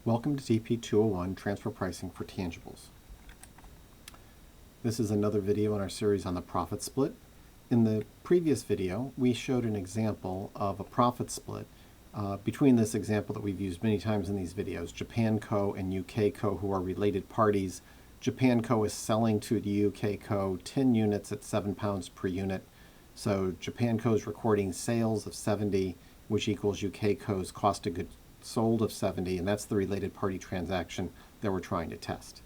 Welcome to TP201 Transfer Pricing for Tangibles. This is another video in our series on the profit split. In the previous video, we showed an example of a profit split between this example that we've used many times in these videos, Japan Co. and UK Co., who are related parties. Japan Co. is selling to the UK Co. 10 units at £7 per unit. So Japan Co. is recording sales of 70, which equals UK Co.'s cost of goods sold of 70, and that's the related party transaction that we're trying to test.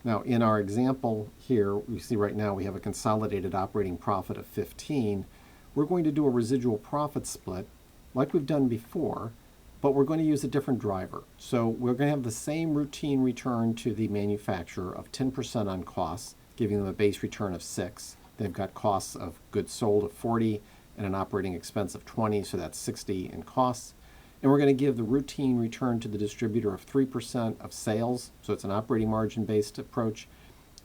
Now, in our example here, we see right now we have a consolidated operating profit of 15. We're going to do a residual profit split like we've done before, but we're going to use a different driver. So we're going to have the same routine return to the manufacturer of 10% on costs, giving them a base return of 6. They've got costs of goods sold of 40 and an operating expense of 20, so that's 60 in costs. And we're going to give the routine return to the distributor of 3% of sales, so it's an operating margin-based approach.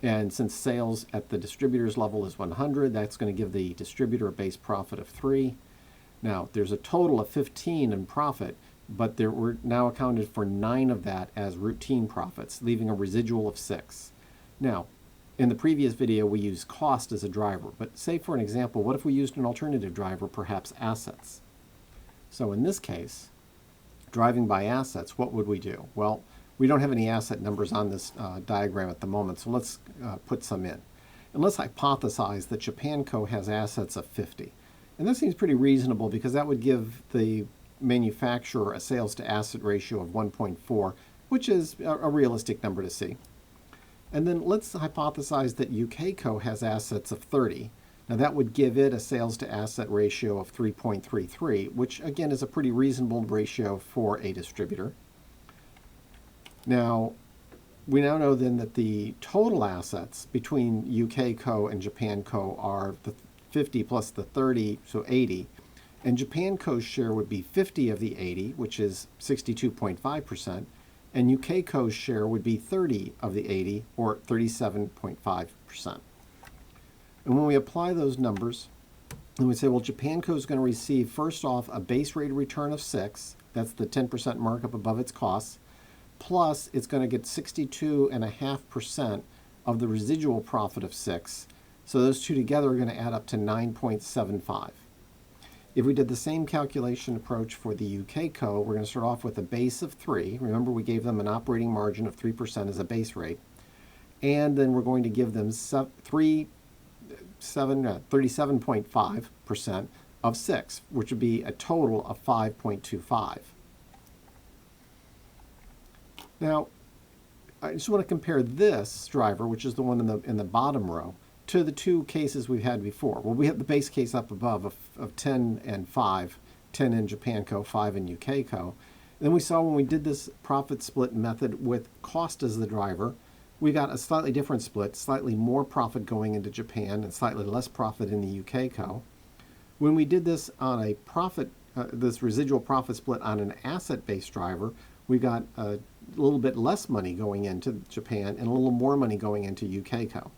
And since sales at the distributor's level is 100, that's going to give the distributor a base profit of 3. Now, there's a total of 15 in profit, but we're now accounted for 9 of that as routine profits, leaving a residual of 6. Now, in the previous video, we used cost as a driver, but say for an example, what if we used an alternative driver, perhaps assets? So in this case, driving by assets, what would we do? Well, we don't have any asset numbers on this diagram at the moment, so let's put some in. And let's hypothesize that Japan Co. has assets of 50. And that seems pretty reasonable because that would give the manufacturer a sales to asset ratio of 1.4, which is a realistic number to see. And then let's hypothesize that UK Co. has assets of 30. Now that would give it a sales to asset ratio of 3.33, which again is a pretty reasonable ratio for a distributor. Now, we now know then that the total assets between UK Co. and Japan Co. are the 50 plus the 30, so 80. And Japan Co.'s share would be 50 of the 80, which is 62.5%. And UK Co.'s share would be 30 of the 80, or 37.5%. And when we apply those numbers, then we say, well, Japan Co. is going to receive, first off, a base rate of return of 6. That's the 10% markup above its costs. Plus, it's going to get 62.5% of the residual profit of 6. So those two together are going to add up to 9.75. If we did the same calculation approach for the UK Co., we're going to start off with a base of 3. Remember, we gave them an operating margin of 3% as a base rate. And then we're going to give them 37.5% of 6, which would be a total of 5.25. Now, I just want to compare this driver, which is the one in the bottom row, to the two cases we've had before. Well, we have the base case up above of 10 and 5, 10 in Japan Co., 5 in UK Co. Then we saw when we did this profit split method with cost as the driver, we got a slightly different split, slightly more profit going into Japan and slightly less profit in the UK Co. When we did this on a profit, this residual profit split on an asset-based driver, we got a little bit less money going into Japan and a little more money going into UK Co.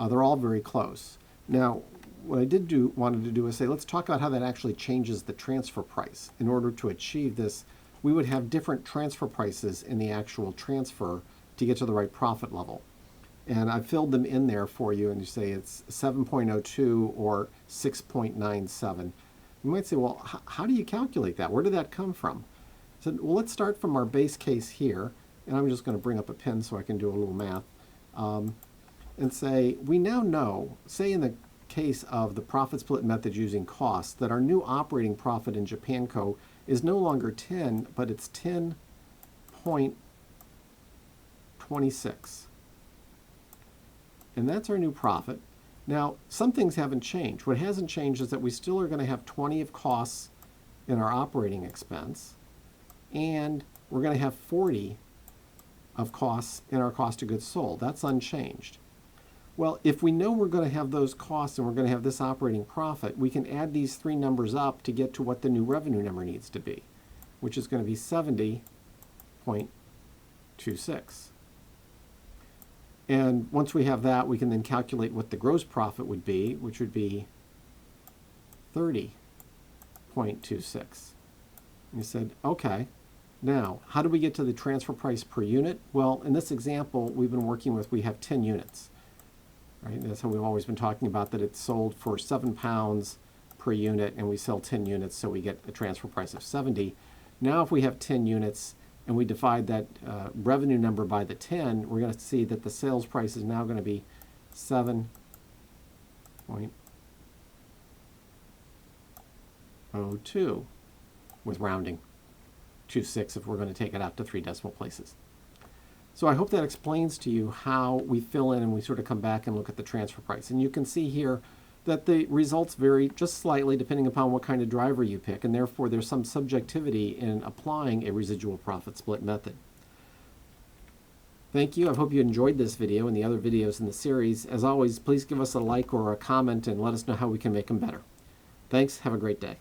They're all very close. Now, what I wanted to do is say, let's talk about how that actually changes the transfer price. In order to achieve this, we would have different transfer prices in the actual transfer to get to the right profit level. And I filled them in there for you, and you say it's 7.02 or 6.97. You might say, well, how do you calculate that? Where did that come from? So, well, let's start from our base case here, and I'm just going to bring up a pen so I can do a little math, and say, we now know, say in the case of the profit split method using costs, that our new operating profit in Japan Co. is no longer 10, but it's 10.26. And that's our new profit. Now, some things haven't changed. What hasn't changed is that we still are going to have 20 of costs in our operating expense, and we're going to have 40 of costs in our cost of goods sold. That's unchanged. Well, if we know we're going to have those costs and we're going to have this operating profit, we can add these three numbers up to get to what the new revenue number needs to be, which is going to be 70.26. And once we have that, we can then calculate what the gross profit would be, which would be 30.26. You said, okay, Now, how do we get to the transfer price per unit? Well, in this example we've been working with, we have 10 units. Right? That's how we've always been talking about, that it's sold for £7 per unit and we sell 10 units, so we get a transfer price of 70. Now if we have 10 units and we divide that revenue number by the 10, we're going to see that the sales price is now going to be 7.02 with rounding to 6 if we're going to take it out to 3 decimal places. So I hope that explains to you how we fill in and we sort of come back and look at the transfer price. And you can see here that the results vary just slightly depending upon what kind of driver you pick, and therefore there's some subjectivity in applying a residual profit split method. Thank you. I hope you enjoyed this video and the other videos in the series. As always, please give us a like or a comment and let us know how we can make them better. Thanks. Have a great day.